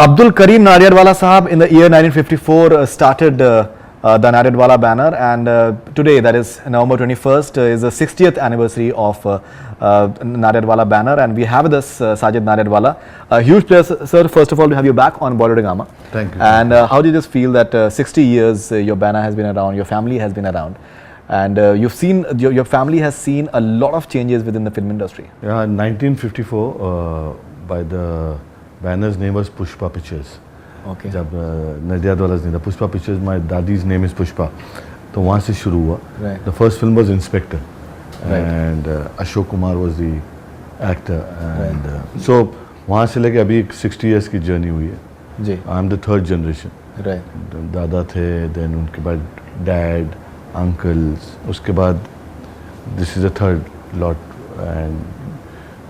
Abdul Karim Nadiadwala Sahab in the year 1954 started the Nadiadwala banner, and today, that is November 21st, is the 60th anniversary of Nadiadwala banner, and we have with us Sajid Nadiadwala. A huge pleasure, sir, first of all, to have you back on Bollywood Hungama. Thank you. And how do you just feel that 60 years your banner has been around, your family has been around, and you've seen, your family has seen a lot of changes within the film industry? Yeah, 1954, by the banner's name was Pushpa Pictures. Okay. जब नडियादवाला's name था, Pushpa Pictures, my daddy's name is Pushpa, तो वहाँ से शुरू हुआ. Right. The first film was Inspector, Right. and Ashok Kumar was the actor, and so वहाँ से लेके अभी 60 years की journey हुई है. जी. I'm the third generation. Right. दादा थे, then उनके बाद dad, uncles, उसके बाद this is the third lot, and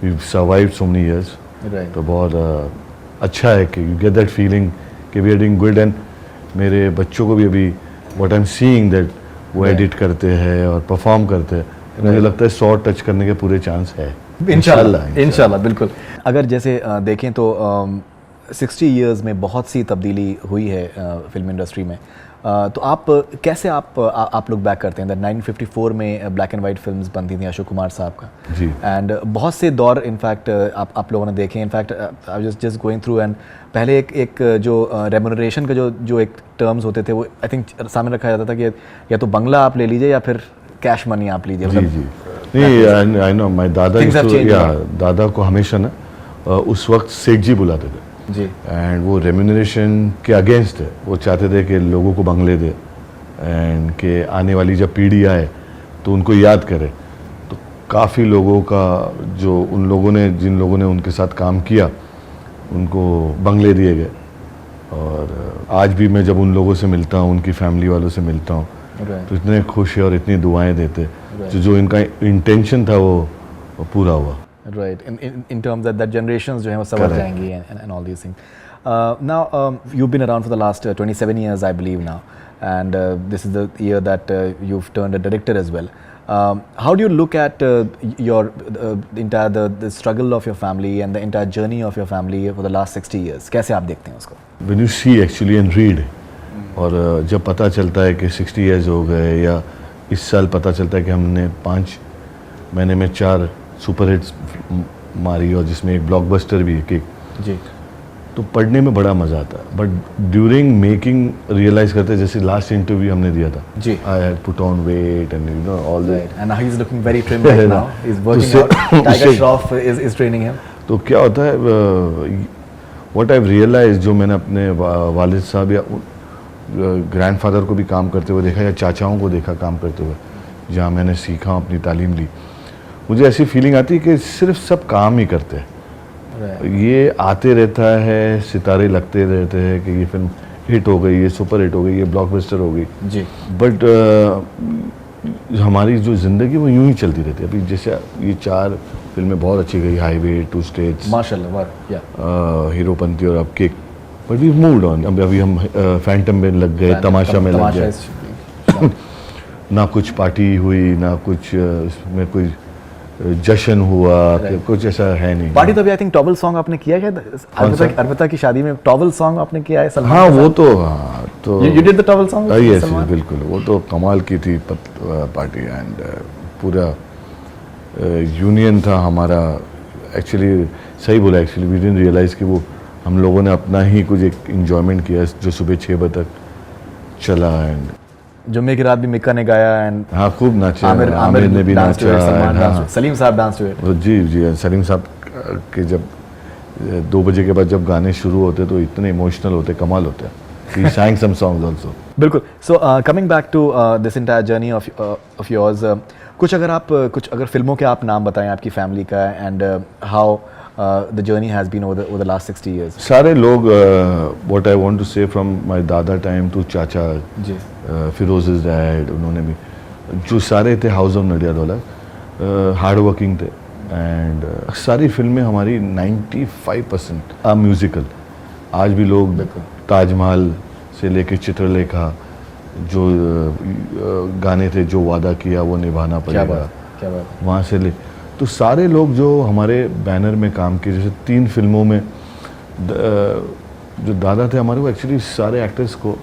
we've survived so many years. Right. तो बहुत अच्छा है कि you get that feeling कि we are doing good, and मेरे बच्चों को भी अभी what I'm seeing that वो edit करते हैं और perform करते हैं, मुझे लगता है 100 टच करने के पूरे चांस है. इंशाल्लाह बिल्कुल. अगर जैसे देखें तो 60 इयर्स में बहुत सी तब्दीली हुई है फिल्म इंडस्ट्री में, तो आप कैसे आप लोग बैक करते हैं दैट 1954 में ब्लैक एंड वाइट फिल्म्स बनती थी अशोक कुमार साहब का जी, एंड बहुत से दौर इनफैक्ट आप लोगों ने देखे. In fact I was just going through, and पहले एक जो रेम्यूनरेशन का जो एक टर्म्स होते थे वो आई थिंक सामने रखा जाता था कि या तो बंगला आप ले लीजिए या फिर कैश मनी आप लीजिए. जी जी. नहीं, आई नो माय दादा को हमेशा ना उस वक्त सेठ जी बुलाते थे जी, एंड वो रेम्यूनरेशन के अगेंस्ट है. वो चाहते थे कि लोगों को बंगले दे एंड के आने वाली जब पीढ़ी आए तो उनको याद करे. तो काफ़ी लोगों का जो जिन लोगों ने उनके साथ काम किया उनको बंगले दिए गए. और आज भी मैं जब उन लोगों से मिलता हूँ, उनकी फैमिली वालों से मिलता हूँ, तो इतने खुश है और इतनी दुआएं देते. जो इनका इंटेंशन था वो पूरा हुआ. right, in terms that generations जो हैं वो संवर जाएंगी and all these things. Now you've been around for the last 27 years I believe now, and this is the year that you've turned a director as well. How do you look at your entire the struggle of your family and the entire journey of your family for the last 60 years? कैसे आप देखते हैं उसको? When you see actually and read, और जब पता चलता है कि 60 years हो गए, या इस साल पता चलता है कि हमने 5 महीने में 4 सुपर हिट्स मारी और जिसमें एक ब्लॉकबस्टर भी है कि जी, तो पढ़ने में बड़ा मज़ा आता है. बट ड्यूरिंग मेकिंग रियलाइज़ करते हैं, जैसे लास्ट इंटरव्यू हमने दिया था जी, I had put on weight and you know all that, and now he's looking very trim right now. He's working out. Tiger Shroff is training him. तो क्या होता है, व्हाट आई रियलाइज, जो मैंने अपने वालिद साहब या ग्रैंडफादर को भी काम करते हुए देखा, या चाचाओं को देखा काम करते हुए, जहाँ मैंने सीखा, अपनी तालीम ली, मुझे ऐसी फीलिंग आती है कि सिर्फ सब काम ही करते हैं. ये आते रहता है, सितारे लगते रहते हैं कि ये फिल्म हिट हो गई, ये सुपर हिट हो गई, ये ब्लॉकबस्टर हो गई जी. बट हमारी जो ज़िंदगी वो यूं ही चलती रहती है. अभी जैसे ये 4 फिल्में बहुत अच्छी गई, हाईवे, 2 स्टेट्स, माशाल्लाह, वाह, या हीरोपंती और अब Kick, but we moved on. अभी हम फैंटम में लग गए, तमाशा में लग गए. ना कुछ पार्टी हुई, ना कुछ उसमें कोई जश्न हुआ, कुछ ऐसा है नहीं. पार्टी तो अभी आई थिंक टॉवल सॉन्ग आपने किया है अर्पिता की शादी में, टॉवल सॉन्ग आपने किया है सलमान. हाँ वो तो you did the towel song? Yes बिल्कुल, वो तो कमाल की थी पार्टी, एंड पूरा यूनियन था हमारा. एक्चुअली सही बोला, एक्चुअली वी डिडंट रियलाइज कि वो हम लोगों ने अपना ही कुछ एक इंजॉयमेंट किया जो सुबह 6 बजे तक चला. एंड जुम्मे की रात भी मिक्का ने गाया, एंड हाँ खूब नाचे, आमिर ने भी नाचा, सलीम साहब डांस टू इट. जी जी, सलीम साहब के जब 2 बजे के बाद जब गाने शुरू होते तो इतने इमोशनल होते, कमाल होते. He sang some songs also. बिल्कुल. So coming back to this entire journey of yours, कुछ अगर फिल्मों के आप नाम बताएं आपकी फैमिली का, and how the journey has been over the last 60 years. सारे लोग, what I want to say from my दादा टाइम to चाचा जी, फिरोज़ डैड, उन्होंने भी जो सारे थे हाउस ऑफ नडियादवाला, हार्ड वर्किंग थे. एंड सारी फिल्में हमारी 95% म्यूज़िकल. आज भी लोग ताजमहल से लेके चित्रलेखा, जो गाने थे, जो वादा किया वो निभाना पड़ेगा, क्या बात, वहाँ से ले, तो सारे लोग जो हमारे बैनर में काम किए, जैसे 3 फिल्मों में जो दादा थे हमारे, वो एक्चुअली सारे एक्टर्स को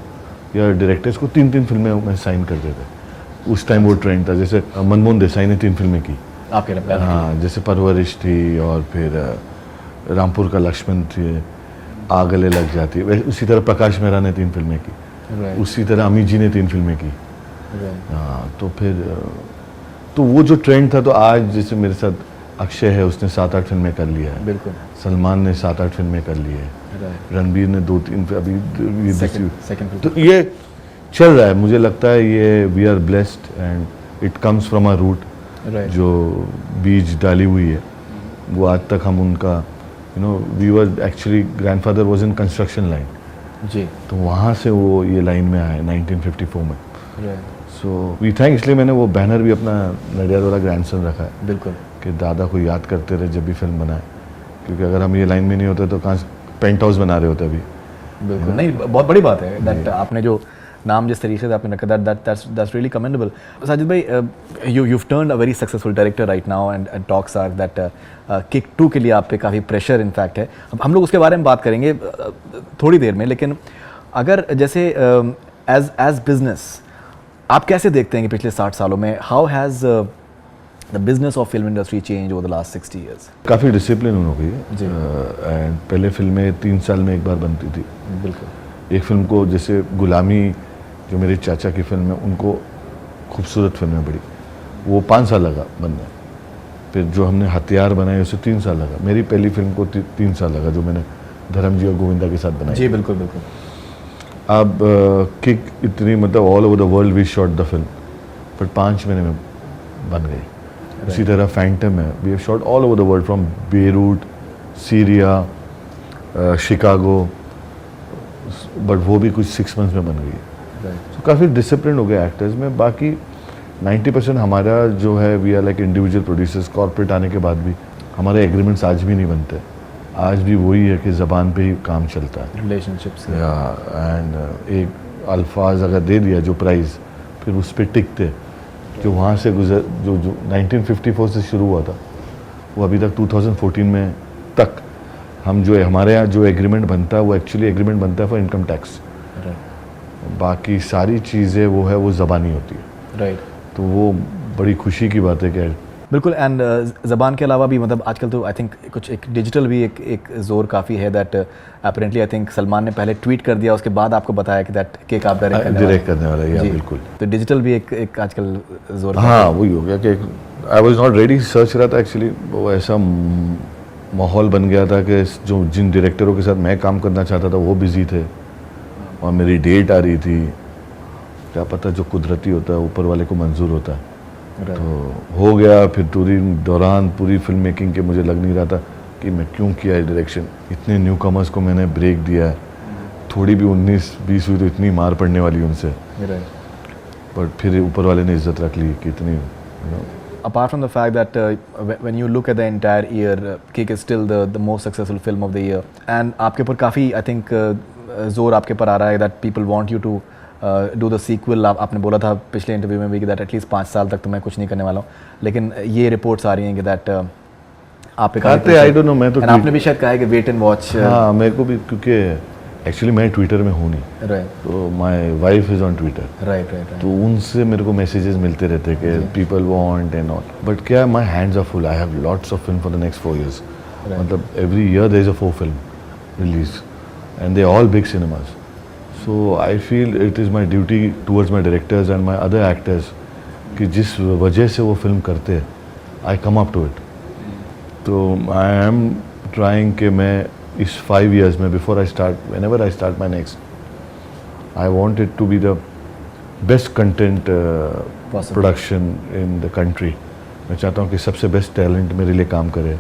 या डायरेक्टर्स को 3-3 फिल्में में साइन करते थे। उस टाइम वो ट्रेंड था। जैसे मनमोहन देसाई ने 3 फिल्में की आपके लिए? हाँ, जैसे परवरिश थी और फिर रामपुर का लक्ष्मण थी, आग गले लग जाती। वैसे उसी तरह प्रकाश मेहरा ने 3 फिल्में की, उसी तरह अमित जी ने 3 फिल्में की। हाँ, तो फिर तो वो जो ट्रेंड था, तो आज जैसे मेरे साथ अक्षय है, उसने 7-8 फिल्में कर लिया है। बिल्कुल। सलमान ने 7-8 फिल्में कर ली है। रणबीर ने 2-3 अभी सेकंड। तो ये चल रहा है। मुझे लगता है ये we are blessed and it comes from our root. जो बीज डाली हुई है वो आज तक हम उनका we were actually grandfather was in construction line जी, तो वहाँ से वो ये लाइन में आए 1954 में। सो वी थैंक, इसलिए मैंने वो बैनर भी अपना नडियाद वाला ग्रैंडसन रखा है। बिल्कुल। कि दादा को याद करते रहे जब भी फिल्म बनाए, क्योंकि अगर हम ये लाइन में नहीं होते तो कहाँ पेंट हाउस बना रहे होते अभी। बिल्कुल नहीं, बहुत बड़ी बात है दैट आपने जो नाम जिस तरीके से आपने रखा, दैट्स रियली कमेंडेबल। साजिद भाई, you've turned a very successful director right now and talks are that kick 2 के लिए आप पे काफ़ी प्रेशर इनफैक्ट है। अब हम लोग उसके बारे में बात करेंगे थोड़ी देर में, लेकिन अगर जैसे एज बिजनेस आप कैसे देखते हैं कि पिछले 60 सालों में how has the business of film industry change over the last 60 years? काफ़ी डिसिप्लिन हो गई है। एंड पहले फिल्में 3 साल में एक बार बनती थी। बिल्कुल। एक फिल्म को, जैसे गुलामी जो मेरे चाचा की फिल्म है, उनको खूबसूरत फिल्में बड़ी, वो 5 साल लगा बनने। फिर जो हमने हथियार बनाए उसे 3 साल लगा। मेरी पहली फिल्म को 3 साल लगा, जो मैंने धर्म जी और गोविंदा के साथ बनाई। जी बिल्कुल बिल्कुल। अब किक इतनी, मतलब all over the world we shot the film, पर 5 महीने में बन गई। इसी तरह फैंटम है, we have shot all over the world, from Beirut, Syria, Chicago, but वो भी कुछ 6 मंथ्स में बन गई। तो काफ़ी डिसिप्लिन हो गया एक्टर्स में। बाकी 90% हमारा जो है, we are like individual producers. Corporate आने के बाद भी हमारे एग्रीमेंट्स आज भी नहीं बनते। आज भी वही है कि ज़बान पे ही काम चलता है, रिलेशनशिप्स या एंड एक अल्फाज अगर दे दिया जो प्राइस, फिर उस पर टिकते। जो वहाँ से गुजर जो 1954 से शुरू हुआ था, वो अभी तक 2014 में तक हम जो है, हमारे यहाँ जो एग्रीमेंट बनता है वो एक्चुअली एग्रीमेंट बनता है फॉर इनकम टैक्स। बाकी सारी चीज़ें वो है, वो ज़बानी होती है। राइट। तो वो बड़ी खुशी की बात है कि बिल्कुल। एंड ज़बान के अलावा भी, मतलब आजकल तो आई थिंक कुछ एक डिजिटल भी एक जोर काफ़ी है। That apparently I think Salman ने पहले ट्वीट कर दिया, उसके बाद आपको बताया कि दैट केक आप डायरेक्ट करने वाले हैं। या बिल्कुल। तो डिजिटल भी एक आजकल जोर। हाँ, वही हो गया कि I was not ready, search रहा था एक्चुअली। वो ऐसा माहौल बन गया था कि जो जिन डायरेक्टरों के साथ मैं काम करना चाहता था वो बिजी थे और मेरी डेट आ रही थी। क्या पता जो कुदरती होता है ऊपर वाले को मंजूर होता है। तो हो गया। फिर पूरी फिल्म मेकिंग के मुझे लग नहीं रहा था कि मैं क्यों किया है डायरेक्शन। इतने न्यू कमर्स को मैंने ब्रेक दिया है। थोड़ी भी 19-20 हुई तो इतनी मार पड़ने वाली उनसे, बट फिर ऊपर वाले ने इज्जत रख ली कि इतनी। Apart from the fact that when you look at the entire year, Kick is still the most successful film of the year, and आपके ऊपर काफ़ी I think जोर आपके ऊपर आ रहा है that people want you to do the sequel। आपने बोला था पिछले इंटरव्यू में भी कि that at least 5 साल तक तो मैं कुछ नहीं करने वाला हूँ, लेकिन ये रिपोर्ट्स आ रही हैं कि that आप पे कहते आई डोंट नो। मैं तो आपने भी शायद कहा है कि वेट एंड वॉच। हाँ, मेरे को भी, क्योंकि एक्चुअली मैं ट्विटर में हूँ नहीं। राइट। तो my wife is on Twitter. Right. तो उनसे मेरे को मैसेजेस मिलते रहते कि people want and all, but क्या my hands are full. I have lots of film for the next 4 years। मतलब every year there is a 4 film release and they all big cinemas. So I feel it is my duty towards my directors and my other actors कि जिस वजह से वो film करते हैं, आई कम up to it. तो I am trying कि मैं इस 5 years में, before I start, whenever I start my next, I want it to be the best content production in the country. मैं चाहता हूँ कि सबसे बेस्ट टैलेंट मेरे लिए काम करे,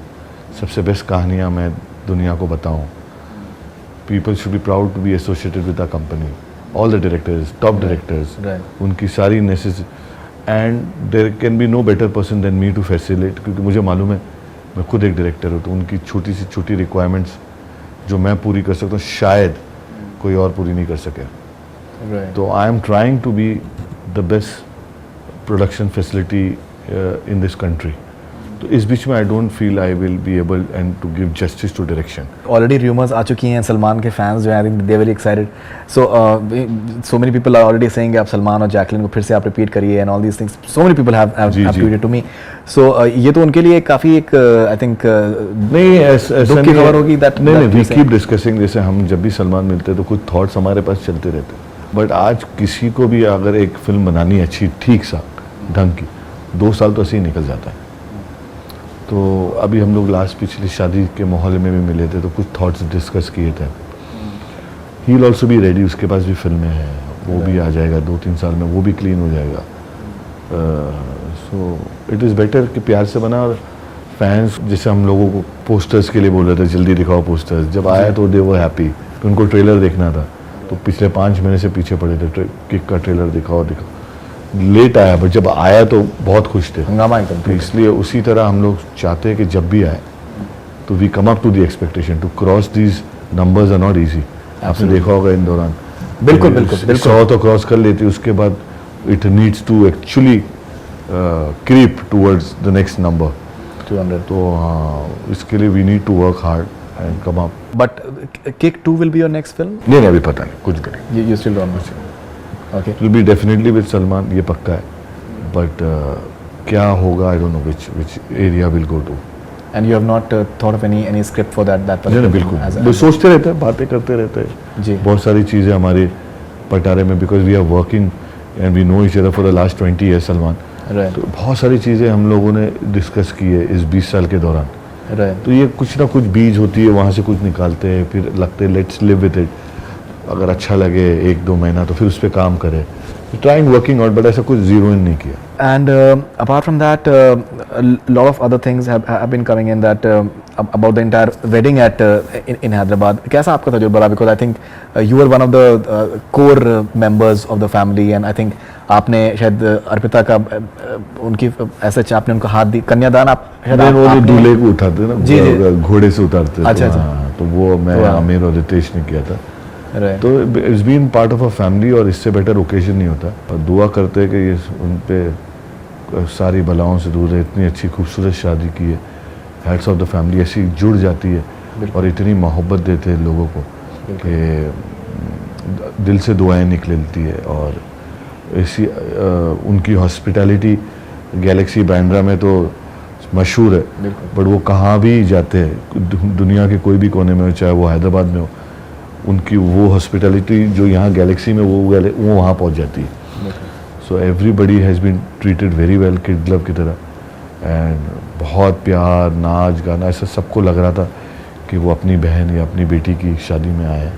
सबसे बेस्ट कहानियाँ मैं दुनिया को बताऊँ। People should be proud to be associated with the company. All the directors, top directors, उनकी सारी necessity, and there can be no better person than me to facilitate. क्योंकि मुझे मालूम है मैं खुद एक डायरेक्टर हूँ, तो उनकी छोटी सी छोटी रिक्वायरमेंट्स जो मैं पूरी कर सकता हूँ, शायद कोई और पूरी नहीं कर सके। तो I am trying to be the best production facility in this country. तो इस बीच में I don't feel I will be able and to give justice to direction. Already rumours आ चुकी हैं सलमान के फैंस जो हैं, I think they very excited. So many people are already saying आप सलमान और जैकलिन को फिर से आप रिपीट करिए and all these things. So many people have tweeted to me. So ये तो उनके लिए काफ़ी एक आई थिंक नहीं ऐसा दुख की खबर होगी that नहीं वी you कीप डिस्कसिंग. जैसे हम जब भी सलमान मिलते हैं तो कुछ थॉट्स हमारे पास चलते रहते हैं. बट आज किसी को भी अगर एक फिल्म बनानी है अच्छी ठीक सा ढंग की, 2 साल तो ऐसे ही निकल जाता है. तो अभी हम लोग लास्ट पिछली शादी के माहौल में भी मिले थे तो कुछ थॉट्स डिस्कस किए थे. He will also be ready. उसके पास भी फिल्में हैं, वो भी आ जाएगा 2-3 साल में, वो भी क्लीन हो जाएगा. सो इट इज़ बेटर कि प्यार से बना. और फैंस जैसे हम लोगों को पोस्टर्स के लिए बोल रहे थे जल्दी दिखाओ पोस्टर्स, जब आया तो दे वो हैप्पी. उनको ट्रेलर देखना था तो पिछले 5 महीने से पीछे पड़े थे किक का ट्रेलर दिखाओ. लेट आया बट जब आया तो बहुत खुश थे. हंगामा एकदम. तो इसलिए उसी तरह हम लोग चाहते हैं कि जब भी आए तो we come up to the expectation. To cross these numbers are not easy. आपने देखा होगा इन दौरान बिल्कुल बिल्कुल बिल्कुल 100 तो क्रॉस कर लेती, उसके बाद it needs to actually creep towards the next number. 200. तो हाँ, इसके लिए we need to work hard and come up. But Kick 2 will be your next film? नहीं अभी पता नहीं, कुछ भी नहीं. You still don't know. Okay. It will be definitely with Salman, ये पक्का है. But क्या होगा, I don't know which area will go to. And you have not thought of any script for that नहीं particular बिल्कुल. as वो सोचते रहते हैं, बातें करते रहते हैं. जी. बहुत सारी चीज़ें हमारे पटारे में, because we are working and we know each other for the last 20 years Salman. Right. तो बहुत सारी चीज़ें हम लोगों ने डिस्कस की है इस 20 साल के दौरान. Right. तो ये कुछ ना कुछ बीज होती है, वहाँ से कुछ निकालते हैं, फिर लगते हैं लेट्स लिव विद इट. अगर अच्छा लगे 1-2 महीना तो फिर उस पर काम करें. ट्राइंग वर्किंग आउट, बट ऐसा कुछ जीरो इन नहीं किया. And apart from that, a lot of other things have been coming in that about the entire wedding at in Hyderabad. कैसा आपका तजुर्बा रहा? Because I think you were one of the core members of the family, and I think आपने शायद अर्पिता का उनकी ऐसा आपने उनका हाथ दी, कन्यादान आप शायद वो जो आपने- दूल्हे को उठाते हैं जी, जी. ना, घोड़े से उतारते हैं. अच्छा, तो अच्छा. हाँ, तो वो मैं वाह. आमिर और रितेश ने किया था. Right. तो it's been part of a family और इससे बेटर ओकेजन नहीं होता. और दुआ करते हैं कि ये उन पे सारी बलाओं से दूर है. इतनी अच्छी खूबसूरत शादी की है. हेड्स ऑफ द फैमिली ऐसी जुड़ जाती है और इतनी मोहब्बत देते हैं लोगों को कि दिल से दुआएं निकलती है. और ऐसी उनकी हॉस्पिटैलिटी गैलेक्सी बैंड्रा में तो मशहूर है. बट वो कहाँ भी जाते हैं दुनिया के कोई भी कोने में हो, चाहे वो हैदराबाद में हो, उनकी वो हॉस्पिटैलिटी जो यहाँ गैलेक्सी में वो वहाँ पहुँच जाती है. So everybody has been treated very well, kid club की तरह. एंड बहुत प्यार, नाच गाना, ऐसा सबको लग रहा था कि वो अपनी बहन या अपनी बेटी की शादी में आए हैं.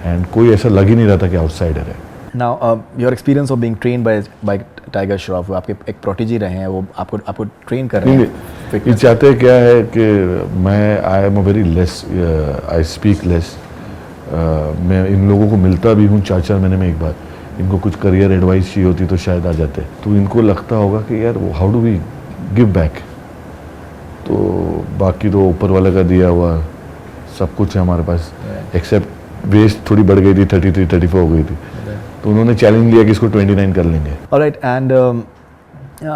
एंड कोई ऐसा लग ही नहीं रहा था कि आउटसाइडर है. Now, your experience of being trained by Tiger Shroff, वो आपके एक प्रोटेजी रहे हैं, वो आपको ट्रेन कर रहे हैं. ये चाहते क्या है कि मैं I am a very less, I speak less. मैं इन लोगों को मिलता भी हूँ 4-4 महीने में एक बार. इनको कुछ करियर एडवाइस चाहिए होती तो शायद आ जाते. तो इनको लगता होगा कि यार how do we give back. तो बाकी तो ऊपर वाले का दिया हुआ सब कुछ है हमारे पास, एक्सेप्ट वेस्ट थोड़ी बढ़ गई थी, 33-34 हो गई थी. तो उन्होंने चैलेंज लिया कि इसको 29 कर लेंगे. Alright, and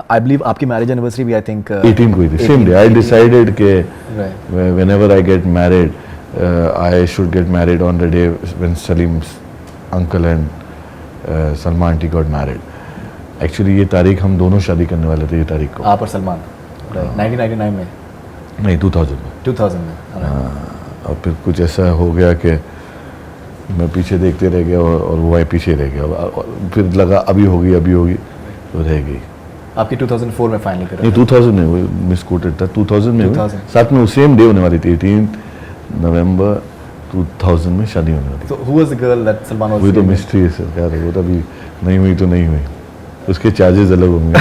I believe आपकी मैरिज एनिवर्सरी भी आई थिंक 18 को थी. सेम डे आई डिसाइडेड कि Right. whenever I get married, I should get married on the day when Salim's uncle and Salma aunty got married. Actually ये तारीख हम दोनों शादी करने वाले थे, ये तारीख को. आप और सलमान. Right. 1999 में. नहीं 2000 में. 2000 में. Alright. और फिर कुछ ऐसा हो गया कि मैं पीछे देखते रह गया और वो पीछे रह गया. और फिर लगा अभी होगी तो रह गई. आपकी 2004 में फाइनली करा. नहीं 2000 में, वो मिस कोटेड था. 2000 में 2000. साथ में सेम डे होने वाली थी, 18 नवंबर 2000 में शादी होने वाली. So who was the girl that Salman was? वही तो seeing? मिस्ट्री है सर यार. वो तो अभी नहीं हुई तो नहीं हुई, उसके चार्जेस अलग होंगे.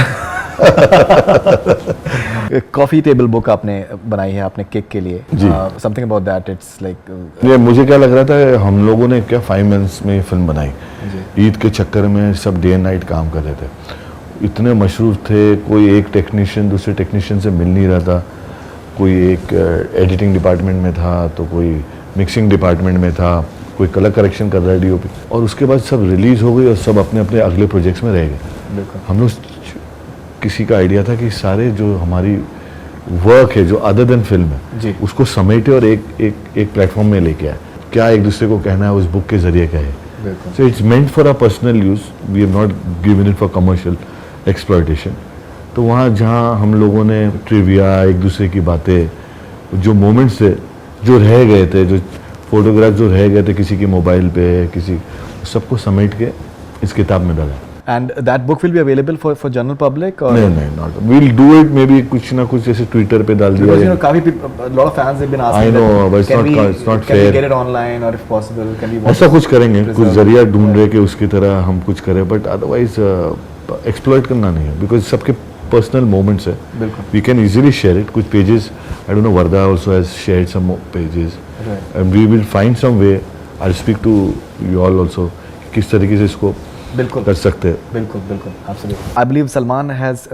कॉफी टेबल बुक आपने बनाई है आपने किक के लिए. जी. Something about that, it's like ये मुझे क्या लग रहा था, हम लोगों ने क्या 5 मंथ्स में ये फिल्म बनाई. ईद के चक्कर में सब डे एंड नाइट काम कर रहे थे. इतने मशरूफ थे, कोई एक टेक्नीशियन दूसरे टेक्नीशियन से मिल नहीं रहा था. कोई एक एडिटिंग डिपार्टमेंट में था, तो कोई मिक्सिंग डिपार्टमेंट में था, कोई कलर करेक्शन कर रहा है डीओपी. और उसके बाद सब रिलीज़ हो गई और सब अपने अपने अगले प्रोजेक्ट्स में रह गए. हम लोग किसी का आइडिया था कि सारे जो हमारी वर्क है जो अदर देन फिल्म है जी। उसको समेटे और एक प्लेटफॉर्म में लेके आए। क्या एक दूसरे को कहना है उस बुक के जरिए कहे। बिल्कुल। So it's meant for a personal use, we have not given it for commercial exploitation. तो वहाँ जहाँ हम लोगों ने ट्रिविया, एक दूसरे की बातें, जो मोमेंट्स थे जो रह गए थे, जो फोटोग्राफ जो रह गए थे किसी के मोबाइल पे, किसी सबको समेट के इस किताब में डाला। And that book will be available for general public or? नहीं, not, we'll do it maybe कुछ ना कुछ जैसे ट्विटर पे डाल दिया। Because you know, काफी a lot of fans have been asking. I know, that, but it's not can we fair. get it online or if possible, can we watch ऐसा it कुछ करेंगे, कुछ preserved? जरिया ढूंढ रहे कि उसकी तरह हम कुछ करें, बट अदरवाइज एक्सप्लॉइट करना नहीं है, बिकॉज सबके पर्सनल मोमेंट्स है। बिल्कुल। We can easily share it. कुछ pages, I don't know, Varda also has shared some pages and we will find some way. I speak to you all also किस तरीके से इसको बिल्कुल कर सकते हैं। बिल्कुल बिल्कुल absolutely. I believe Salman has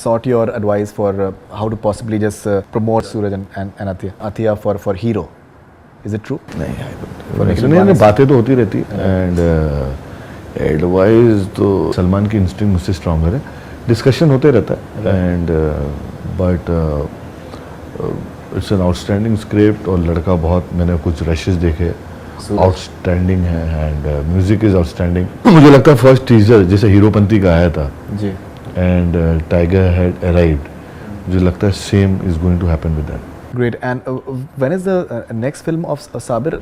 sought your advice for how to possibly just promote Suraj and Athiya for Hero. Is it true? नहीं, For making नहीं, advance. बातें तो होती रहती एंड एडवाइस तो सलमान की इंस्टिंक्ट मुझसे स्ट्रॉन्गर है। डिस्कशन होते रहता है and but it's an outstanding script और लड़का बहुत, मैंने कुछ रशेस देखे, आउटस्टैंडिंग है एंड म्यूजिक इज आउटस्टैंडिंग। मुझे लगता है फर्स्ट टीजर जैसे हीरोपंती का आया था जी। एंड टाइगर हैड अराइव्ड, मुझे लगता है same is going to happen with that. Great. And when is the next film of Sabir?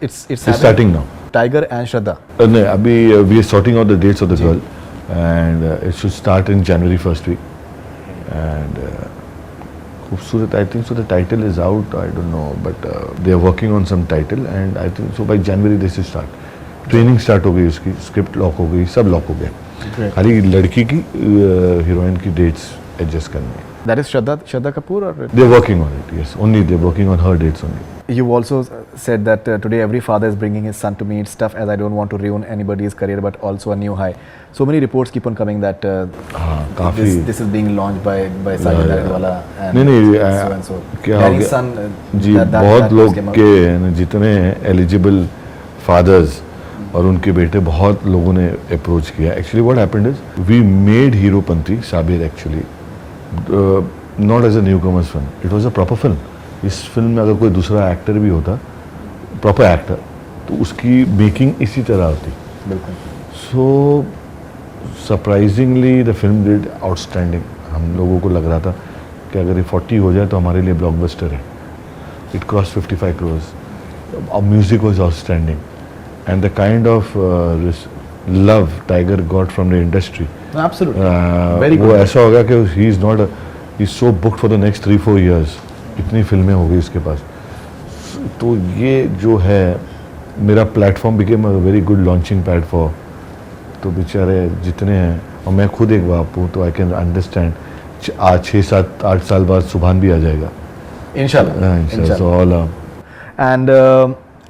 It's starting now. Tiger and Shraddha. नहीं, अभी we are sorting out the dates of the girl and it should start in January first week and खूबसूरत, I think so the title is out, I don't know, but they are working on some title and I think so by January they should start. Training start हो गई उसकी, script lock हो गई, सब lock हो गया, खाली लड़की की हीरोइन की dates adjust करनी है। That is Shraddha Kapoor or? They are working on it, yes, only they are working on her dates only. You also said that today every father is bringing his son to me. It's tough as I don't want to ruin anybody's career, but also a new high. So many reports keep on coming that काफी this is being launched by Sajid Naredwala and नहीं, so and so. क्या हो Daddy's गया son, जी, बहुत लोग के जितने eligible fathers और उनके बेटे, बहुत लोगों ने अप्रोच किया। Actually what happened is we made Heropanti साबिर actually not as a newcomers film, it was a proper film. इस फिल्म में अगर कोई दूसरा एक्टर भी होता, प्रॉपर एक्टर, तो उसकी मेकिंग इसी तरह होती। बिल्कुल। So surprisingly the film did outstanding. हम लोगों को लग रहा था कि अगर ये 40 हो जाए तो हमारे लिए ब्लॉकबस्टर है। It cross 55 crores. Our music was outstanding and the kind of love Tiger got from the industry. No, absolutely. Very वो good. ऐसा हो गया कि he is not, he is so booked for the next 3-4 years. इतनी फिल्में हो गई उसके पास। तो ये जो है मेरा platform became a very good launching pad for, तो बेचारे जितने हैं, और मैं खुद एक बाप हूँ तो आई कैन अंडरस्टैंड। आज 6-7-8 साल बाद सुभान भी आ जाएगा Inshallah. So all And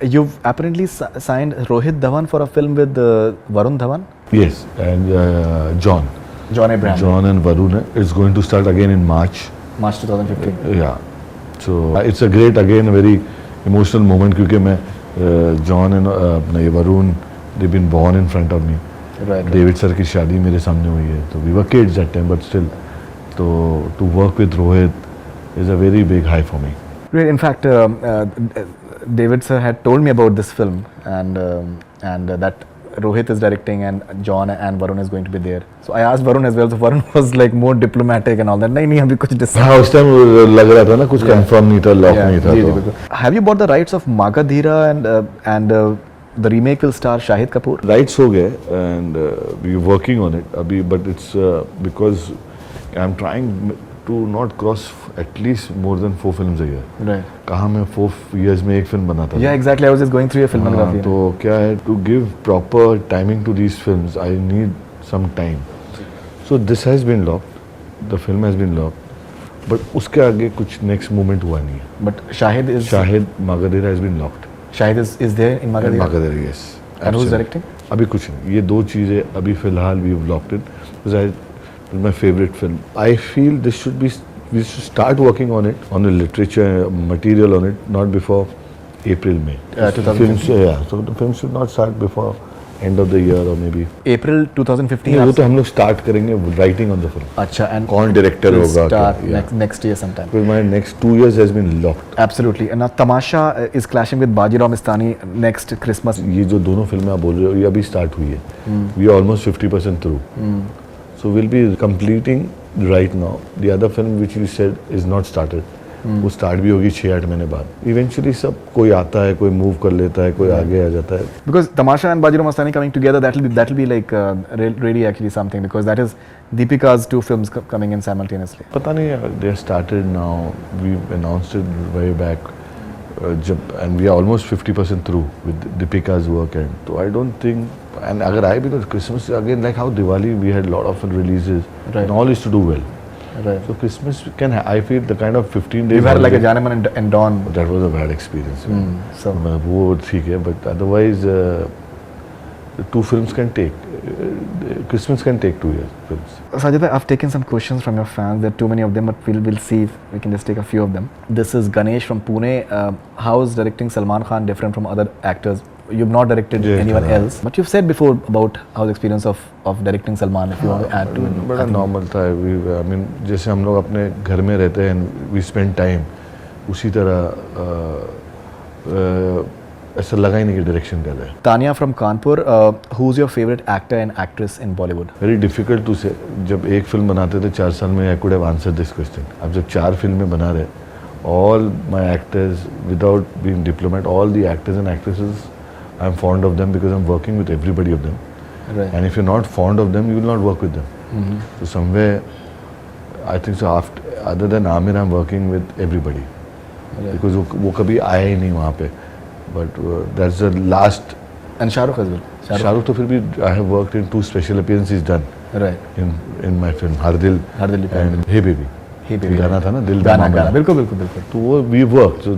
you've apparently signed Rohit Dhawan for a film with Varun Dhawan. yes and John Abraham. John and Varun, it's going to start again in March. March 2015. Yeah, so it's a great, again a very emotional moment क्योंकि मैं John and Varun, they've been born in front of me. Right. David sir की शादी मेरे सामने हुई है, तो we were kids that time, but still तो to work with Rohit is a very big high for me. Great. In fact, David sir had told me about this film and that Rohit is directing and John and Varun is going to be there. So I asked Varun as well. So Varun was like more diplomatic and all that. नहीं अभी कुछ decide. हाँ, उस time लग रहा था ना, कुछ कंफर्म नहीं था, लॉक नहीं था। जी, तो बिल्कुल. Have you bought the rights of Magadhira and the remake will star Shahid Kapoor? Rights हो गए and we working on it अभी, but it's because I am trying to not cross at least more than 4 films a year. Right. कहाँ मैं 4 years में एक film बनाता था। Yeah, exactly. I was just going through your filmography. तो क्या है, to give proper timing to these films I need some time. So this has been locked, the film has been locked, but उसके आगे कुछ next movement हुआ नहीं है। But Shahid Magadheera has been locked. Shahid is there in Magadhira. Magadheera, yes. And who's directing? अभी कुछ नहीं, ये 2 चीज़ें अभी फिलहाल we have locked it. My favourite film, I feel this should be, we should start working on it, on the literature material on it, not before April, May. 2015. Films, yeah, so the film should not start before end of the year or maybe April 2015. नहीं, वो तो हम लोग start करेंगे writing on the film. अच्छा, and कौन director will होगा start क्या? Yeah. next year sometime. Because my next 2 years has been locked. Absolutely. And now Tamasha is clashing with Bajirao Mastani next Christmas. ये जो दोनों फिल्में आप बोल रहे हो ये अभी start हुई है. We are almost 50% through. So we'll be completing right now. The other film which you said is not started. वो स्टार्ट भी होगी 6-8 महीने बाद. इवेंचुअली सब कोई आता है, कोई मूव कर लेता है, कोई आगे आ जाता है. Because Tamasha and Bajirao Mastani coming together, that'll be like really actually something, because that is Deepika's two films coming in simultaneously. पता नहीं, they started now. We announced it way back. And we are almost 50% through with Deepika's work, and so I don't think. And अगर आए भी तो Christmas again, like how Diwali we had a lot of releases, Right. and all is to do well. Right. So Christmas can I feel the kind of 15 days. You've had like a holiday- Janeman and Dawn. That was a bad experience. So वो ठीक है, but otherwise the two films can take. Christmas can take 2 years. Films. Sajid, I've taken some questions from your fans. There are too many of them, but we'll see if we can just take a few of them. This is Ganesh from Pune. How is directing Salman Khan different from other actors? You've not directed Yeah, anyone yeah. else, but you've said before about how the experience of directing Salman. If you want to add to it, बड़ा normal था. I mean, जैसे हम लोग अपने घर में रहते हैं, we spend time, उसी तरह ऐसा लगा ही नहीं कि डायरेक्शन कर रहे हैं. Tanya from Kanpur. Who's your favorite actor and actress in Bollywood? Very difficult to say. जब एक फिल्म बनाते थे 4 साल में, I could have answered this question. अब जब 4 फिल्में बना रहे, all my actors without being diplomat, all the actors and actresses, I am fond of them because I am working with everybody of them. Right. And if you're not fond of them, you will not work with them. So somewhere, I think so. After, other than Amir, I'm working with everybody, Right. because वो कभी आया ही नहीं वहाँ पे. But that's the last. And Shah Rukh as well. Shahrukh तो फिर भी I have worked in 2 special appearances done Right. in my film Har Dil Har Dil and Hey Baby. Hey Baby. ये गाना था ना, दिल दा गाना मामला. बिल्कुल बिल्कुल बिल्कुल. तो वो we worked. So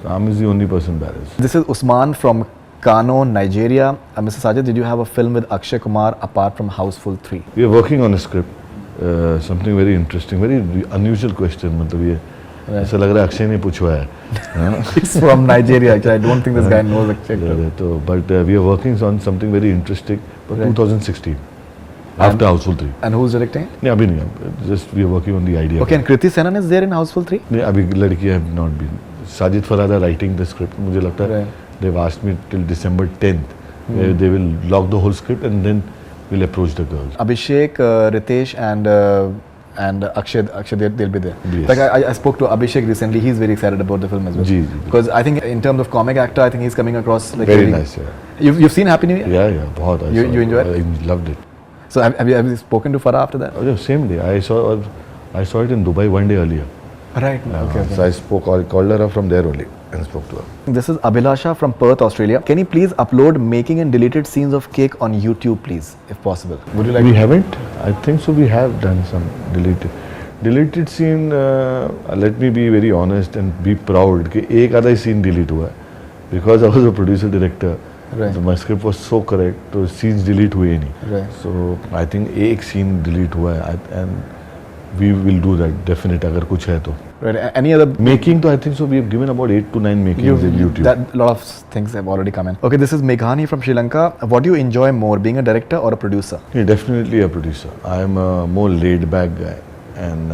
Ram is the only person balanced. This is Usman from Kano, Nigeria. Mr. Sajid, did you have a film with Akshay Kumar apart from Houseful 3? We are working on a script. Something very interesting, very unusual question. मतलब ये ऐसा लग रहा है अक्षय ने पूछा है. हाँ? He's from Nigeria. Actually, I don't think this guy knows Akshay. तो but we are working on something very interesting for Right. 2016 after Houseful 3. And who's directing it? नहीं अभी नहीं, just we are working on the idea. Okay, and Kriti Senan is there in Houseful 3? नहीं अभी लड़की have not been. Sajid Farhad are writing the script. मुझे लगता है Right. they've asked me till December 10th. They will lock the whole script and then we'll approach the girls. Abhishek, Ritesh, and Akshay, they'll be there. Yes. Like I spoke to Abhishek recently. He's very excited about the film as well. Ji. Because I think in terms of comic actor, I think he's coming across like Very really- nice. Yeah. You've seen Happy New Year? Yeah. बहुत. I You- saw you it. enjoyed it? I loved it. So have you spoken to Farah after that? Oh, yeah, same day. I saw it in Dubai one day earlier. Right. Okay. So I called her up from there only and spoke to her. This is Abhilasha from Perth, Australia. Can you please upload making and deleted scenes of cake on YouTube, please, if possible? Would you like? We haven't. I think so. We have done some deleted scene. Let me be very honest and be proud कि एक आधा ही scene delete हुआ है. Because I was a producer director. Right. So my script was so correct. तो scenes delete हुए ही नहीं. Right. So I think एक scene delete हुआ है and we will do that definite अगर कुछ है तो. Right. Any other? Making तो I think so we have given about 8 to 9 makings in YouTube. That a lot of things have already come in. Okay, this is Meghani from Sri Lanka. What do you enjoy more, being a director or a producer? Yeah, definitely a producer. I am a more laid back guy and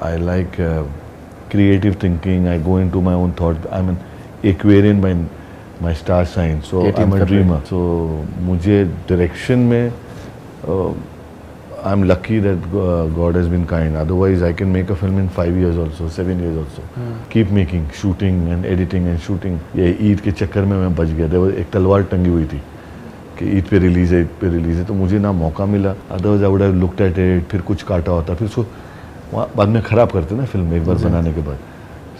I like creative thinking. I go into my own thoughts. I'm an Aquarian by my star sign, so 18th I'm a February. dreamer. So मुझे direction में I'm lucky that God has been kind. Otherwise, I can make a film in 5 years also, 7 years also. Keep making, shooting and editing and shooting. ये ईद के चक्कर में मैं बच गया. There was एक तलवार टंगी हुई थी कि ईद पे रिलीज है, तो मुझे ना मौका मिला. Otherwise I would have looked at it, फिर कुछ काटा होता, फिर उसको वहाँ बाद में खराब करते ना फिल्म एक बार बनाने के बाद.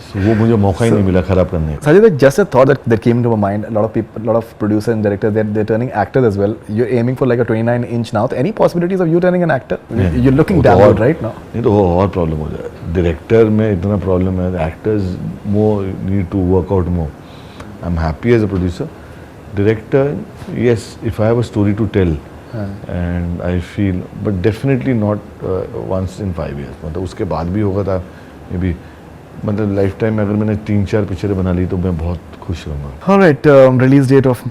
So वो मुझे मौका ही नहीं मिला खराब करने का. Sajid, just a thought that came into my mind. A lot of people, a lot of producers and directors, they're turning actors as well. You're aiming for like a 29-inch now. So any possibilities of you turning an actor? Yeah. You're looking वो तो damn और- good right now. नहीं तो वो और problem हो जाए. Director में इतना प्रॉब्लम है, actors more need to work out more. I am happy as a producer. Director, yes, if I have a story to tell and I feel, but definitely not once in 5 years. मतलब उसके बाद भी होगा था may be. मतलब life time में अगर मैंने 3-4 पिक्चरें बना ली तो मैं बहुत खुश रहूँगा. All right, release date of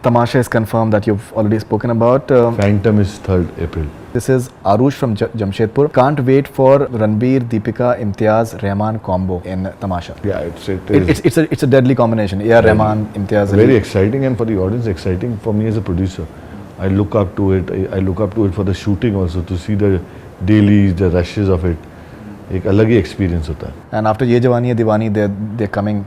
Tamasha is confirmed that you've already spoken about. Phantom is 3rd April. This is Arush from Jamshedpur. Can't wait for Ranbir, Deepika, Imtiaz, Rahman combo in Tamasha. Yeah, It's a deadly combination. Rahman, Imtiaz. Very exciting, and for the audience, exciting for me as a producer. I look up to it. I look up to it for the shooting also, to see the dailies, the rushes of it. एक अलग ही experience होता है. And after Ye Jawani Hai Diwani, they're coming.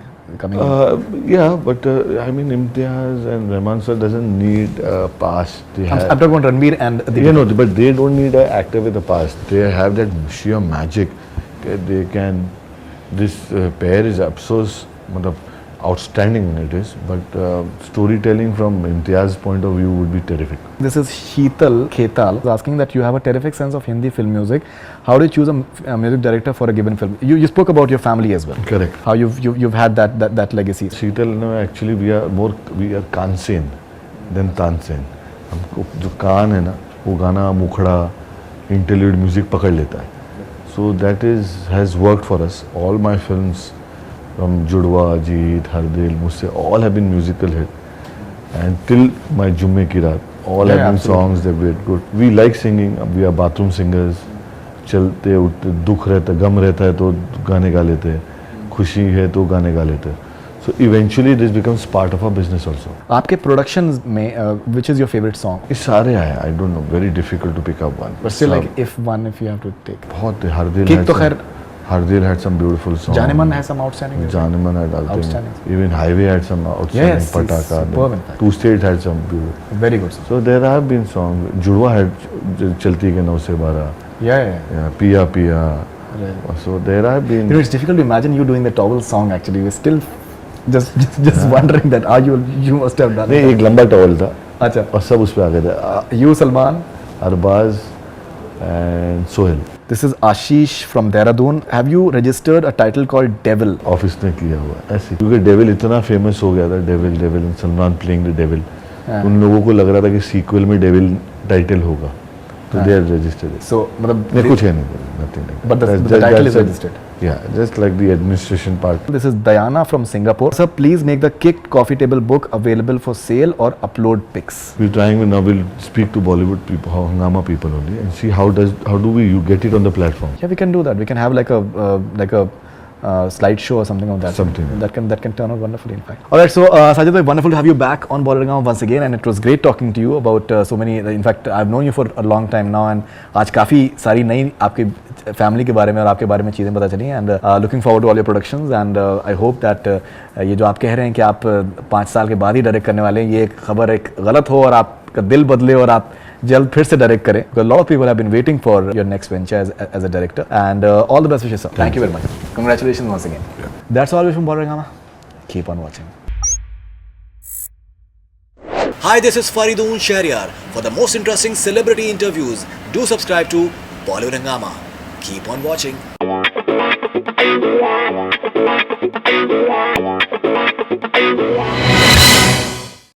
Yeah, but I mean, Imtiaz and Rahman sir doesn't need a past. I'm talking about Ranbir and Deepika. You know, but they don't need an actor with a past. They have that sheer magic. They can. This pair is outstanding. It is, but storytelling from Imtiaz's point of view would be terrific. This is Sheetal Khetal asking that you have a terrific sense of Hindi film music. How do you choose a music director for a given film? You spoke about your family as well. Correct. How you've had that legacy. Sheetal, no, actually we are Kansen than Tansen. हमको जो कान है ना, वो गाना मुखड़ा interlude music पकड़ लेता है. So that has worked for us. All my films from Judwa, Jeet, Hardil, Musse, all have been musical hit. And till my Jumme Ki Raat, all have been songs that were good. We like singing. We are bathroom singers. चलते उठते दुख रहता है, गम रहता है तो गाने गा लेते हैं, खुशी है तो गाने गा लेते हैं. So eventually this becomes part of our business also. आपके productions में which is your favorite song? ये सारे आए. I don't know. Very difficult to pick up one. But still like if you have to take. बहुत Hardil. Kick तो खैर. Hardil had some beautiful songs. Janeman has some outstanding. Janeman had outstanding. Even Highway had some outstanding. Yes, Pataka. superb in fact. Two States had some beautiful. Very good song. So there have been songs. Judwa had Chalti Ke 9 se 12. Yeah. Piya Piya. Right. So there have been. You know, it's difficult to imagine you doing the towel song actually. We're still just wondering that you must have done. नहीं, एक लंबा towel था. अच्छा. और सब उस पे आ गए थे. You, Salman, Arbaz and Sohail. This is Ashish from Dehradun. Have you registered a title called Devil? Office ने किया हुआ ऐसे, क्योंकि डेविल इतना फेमस हो गया था. Devil Salman playing the devil. उन लोगों को लग रहा था कि सीक्वल में डेविल टाइटल होगा, तो दे आर रजिस्टर्ड. So मतलब कुछ है नहीं, nothing. But the title is registered. Yeah, just like the administration part. This is Diana from Singapore. Sir, please make the Kicked Coffee Table book available for sale or upload pics. We're trying now. We'll speak to Bollywood people, Hungama people only, and see how do you get it on the platform. Yeah, we can do that. We can have like a slideshow or something of that. Something. That can turn out wonderfully, in fact. All right, so Sajid bhai, wonderful to have you back on Bollywood once again, and it was great talking to you about so many. In fact, I've known you for a long time now, and आज काफी सारी नई आपके family के बारे में और आपके बारे में चीज़ें पता चली हैं. And looking forward to all your productions, and I hope that ये जो आप कह रहे हैं कि आप 5 साल के बाद ही डायरेक्ट करने वाले हैं, ये खबर एक गलत हो और आपका दिल बदले और आप जल्द फिर से डायरेक्ट करें. A lot of people have been waiting for your next venture as a director, and all the best wishes, sir. Thank you very much. Congratulations once again. Yeah. That's all from Bollywood. Keep on watching. Hi, this is Faridoon Shahryar. For the most interesting celebrity interviews, do subscribe to Bollywood Hungama. Keep on watching.